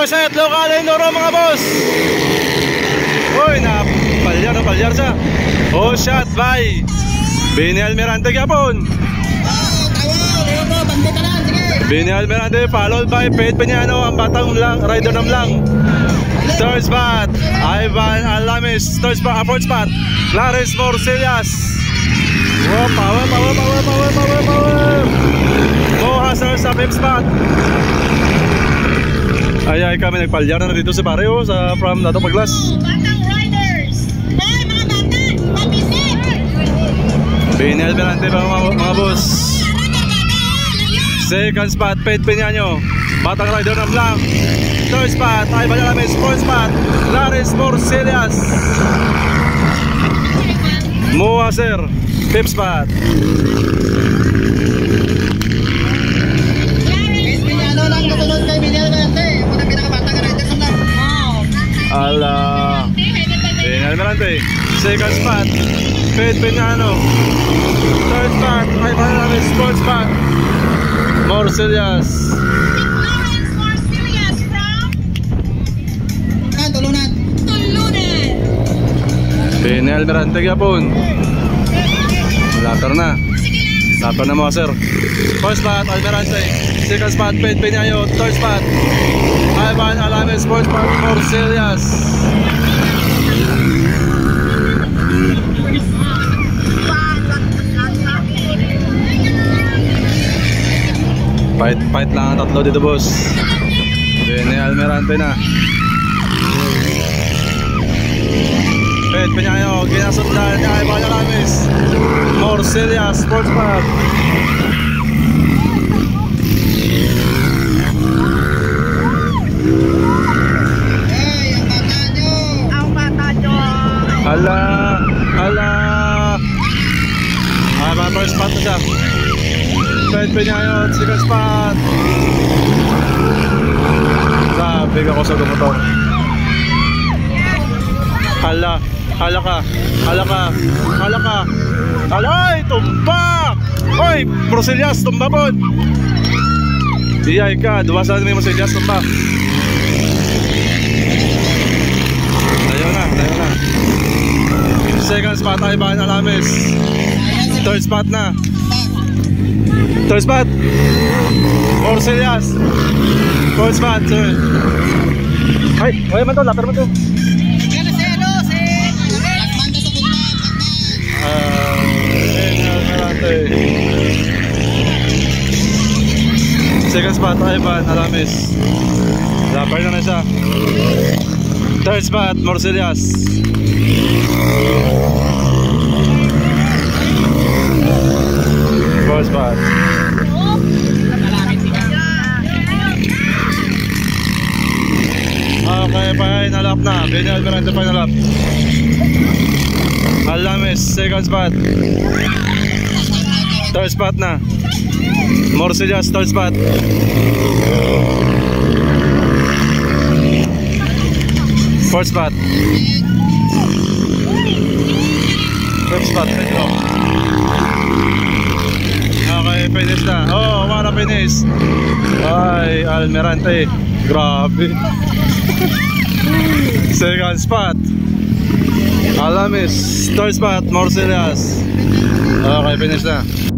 Strong set, local indoor mga boss. Uy, palyar siya. Oh, shot by Benny Almirante Gapon. Benny Almirante followed by Pete Peñano, ang batang rider ng lang. Third spot, Ivan Alamis. Third spot, fourth spot, Clarice Morcillas. Oh, power. Mohasar sa fifth spot. Ay kami nagpalyar na dito sa Barrio sa from Dato Paglas. Batang riders. Hoy mga bata, pabisit. Benny Almirante mga boss. Second spot, Pete Peñano, batang rider ng lang. Third spot, Ivan Alamis. Fourth spot, Clarice Morcillas. Mohasar, fifth spot. Benny Almirante. Second spot, Pete Peñano. Third spot, Ivan Alamis. Fourth spot, Morcillas. Morcillas from Tulunan. Benny Almirante Gapon. Later na mga sir. First spot, Almirante. Second spot, Pete Peñano. Third spot, Ivan Alamis. Fourth spot, Morcillas. Fight lang ang tatlo dito boss. Benny Almirante na. Pete Peñano, ginasundan ni Ivan Alamis. Morcillas, fourth spot. ang bata nyo. Hala. First spot na siya. Pete Peñano, second spot. Sabi ako sa gumotor. Hala ka. Alay, tumba! Hoy, Morcillas, tumba po. Iyay ka, duwasan mo yung Morcillas, tumba. Tayo na. Second spot, Ivan Alamis. Third spot na. Third spot, Morcillas. Fourth spot, sir. Ay man to, lapar man to. Second spot, Ivan Alamis. Lapar na siya. Third spot, Morcillas. Fourth spot. Okay, final lap na. Benny Almirante, final lap. Alamis, second spot. Third spot na. Morcillas, third spot. Fourth spot. Fifth spot, okay, finish na. Oh, para finish. Ay, Almirante. Grabe. Second spot, Alamis. Third spot, Morcillas. Okay, finish na.